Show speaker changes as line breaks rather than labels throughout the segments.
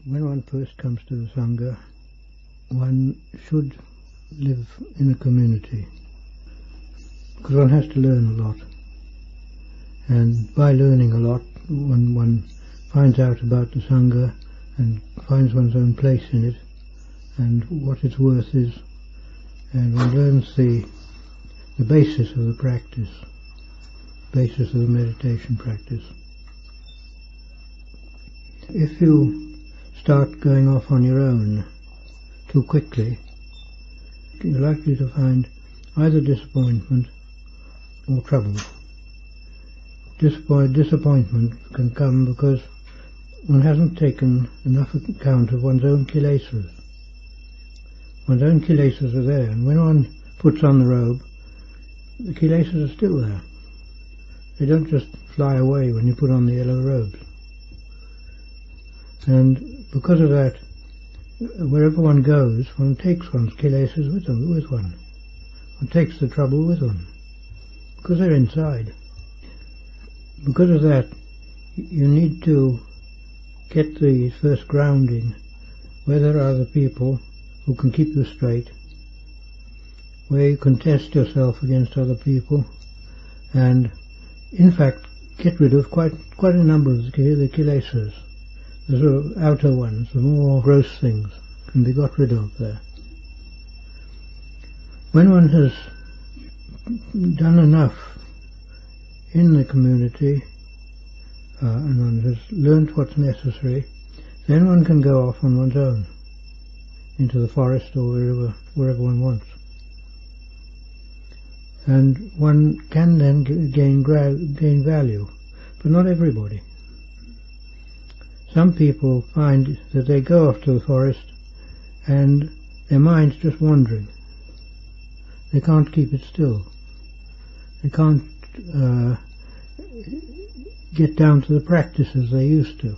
When one first comes to the Sangha, one should live in a community, because one has to learn a lot. And by learning a lot, one finds out about the Sangha and finds one's own place in it and what its worth is, and one learns the basis of the practice, basis of the meditation practice. If you start going off on your own too quickly, you're likely to find either disappointment or trouble. Disappointment can come because one hasn't taken enough account of one's own kilesas. One's own kilesas are there, and when one puts on the robe, the kilesas are still there. They don't just fly away when you put on the yellow robes. And because of that, wherever one goes, one takes one's kilesas with one. One takes the trouble with one, because they're inside. Because of that, you need to get the first grounding where there are the people who can keep you straight, where you can test yourself against other people, and in fact get rid of quite a number of the kilesas. The sort of outer ones, the more gross things, can be got rid of there. When one has done enough in the community, and one has learnt what's necessary, then one can go off on one's own into the forest or wherever one wants. And one can then gain value, but not everybody. Some people find that they go off to the forest and their mind's just wandering. They can't keep it still. They can't get down to the practices they used to.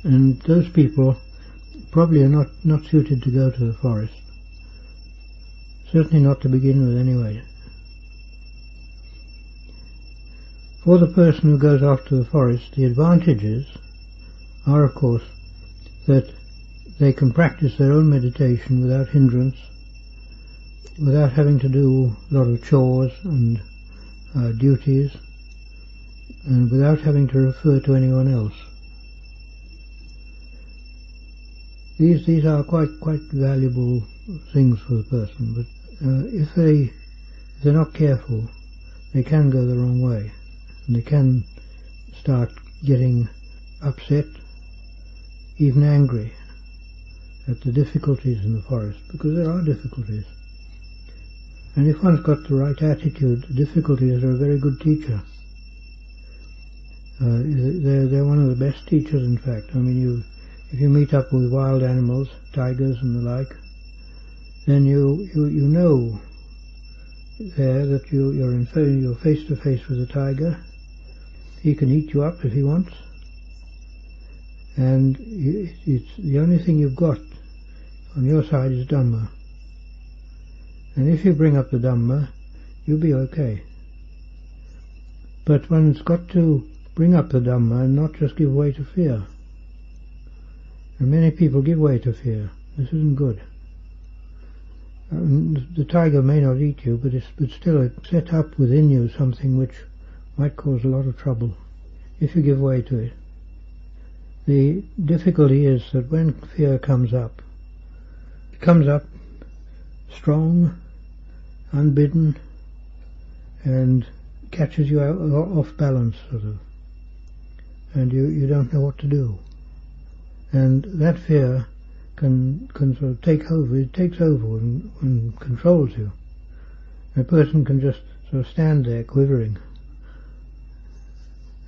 And those people probably are not suited to go to the forest. Certainly not to begin with anyway. For the person who goes off to the forest, the advantages are, of course, that they can practice their own meditation without hindrance, without having to do a lot of chores and duties, and without having to refer to anyone else. These are quite valuable things for the person, but if they're not careful, they can go the wrong way, and they can start getting upset, even angry at the difficulties in the forest, because there are difficulties. And if one's got the right attitude, the difficulties are a very good teacher. They're one of the best teachers, in fact. I mean, if you meet up with wild animals, tigers and the like, then you know there that you're face to face with a tiger. He can eat you up if he wants, and it's the only thing you've got on your side is Dhamma. And if you bring up the Dhamma, you'll be okay. But one's got to bring up the Dhamma and not just give way to fear. And many people give way to fear. This isn't good. The tiger may not eat you, but still it set up within you something which might cause a lot of trouble if you give way to it. The difficulty is that when fear comes up, it comes up strong, unbidden, and catches you off balance, sort of, and you don't know what to do. And that fear can sort of take over. It takes over and controls you. A person can just sort of stand there quivering.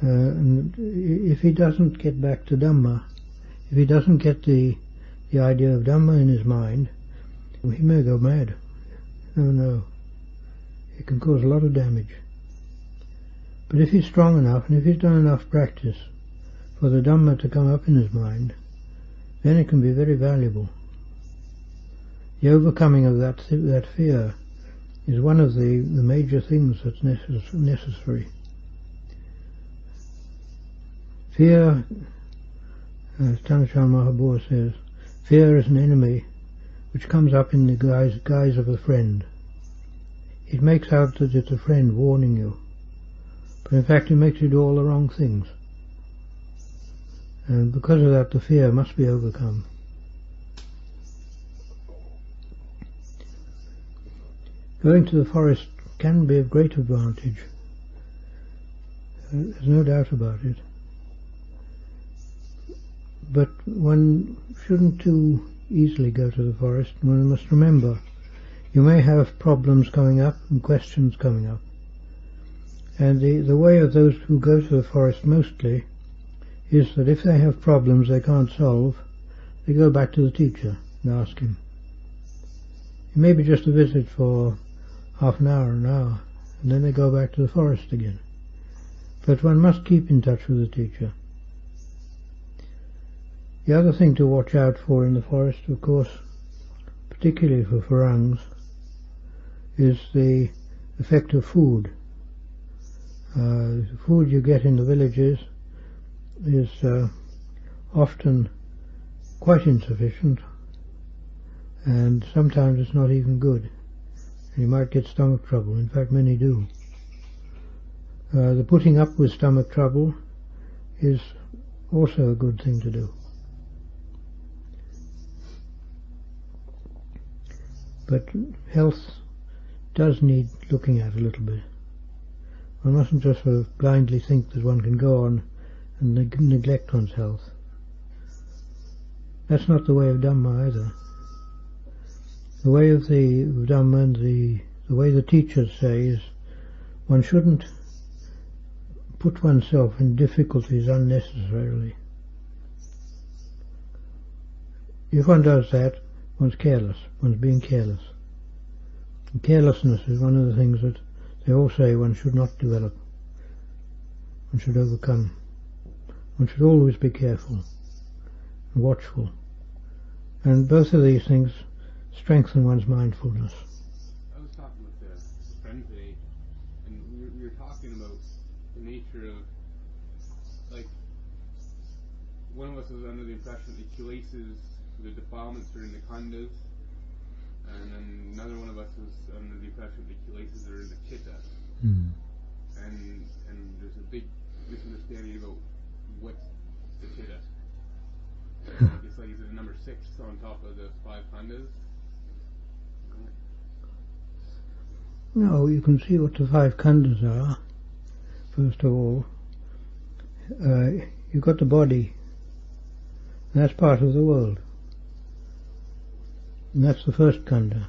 And if he doesn't get back to Dhamma, if he doesn't get the idea of Dhamma in his mind, he may go mad. No. It can cause a lot of damage. But if he's strong enough, and if he's done enough practice for the Dhamma to come up in his mind, then it can be very valuable. The overcoming of that fear is one of the major things that's necessary. Fear, as Tanachal Mahabua says, fear is an enemy which comes up in the guise of a friend. It makes out that it's a friend warning you, but in fact it makes you do all the wrong things. And because of that, the fear must be overcome. Going to the forest can be of great advantage. There's no doubt about it. But one shouldn't too easily go to the forest. One must remember, you may have problems coming up and questions coming up. And the way of those who go to the forest mostly is that if they have problems they can't solve, they go back to the teacher and ask him. It may be just a visit for half an hour, and then they go back to the forest again. But one must keep in touch with the teacher. The other thing to watch out for in the forest, of course, particularly for Farangs, is the effect of food. The food you get in the villages is often quite insufficient, and sometimes it's not even good. You might get stomach trouble. In fact, many do. The putting up with stomach trouble is also a good thing to do. But health does need looking at a little bit. One mustn't just sort of blindly think that one can go on and neglect one's health. That's not the way of Dhamma either. The way of the Dhamma and the way the teachers say is one shouldn't put oneself in difficulties unnecessarily. If one does that, one's careless, one's being careless. And carelessness is one of the things that they all say one should not develop. One should overcome. One should always be careful and watchful. And both of these things strengthen one's mindfulness.
I was talking with a friend today, and we were talking about the nature of, like, one of us was under the impression that the kilesas, the defilements are in the khandas, and then another one of us was under the impression that the kilesas are in the chitta. And there's a big misunderstanding about what's the chitta. It's like, is it number 6 on top of the 5 khandas?
No, you can see what the 5 khandas are. First of all, you've got the body. That's part of the world. And that's the first khanda.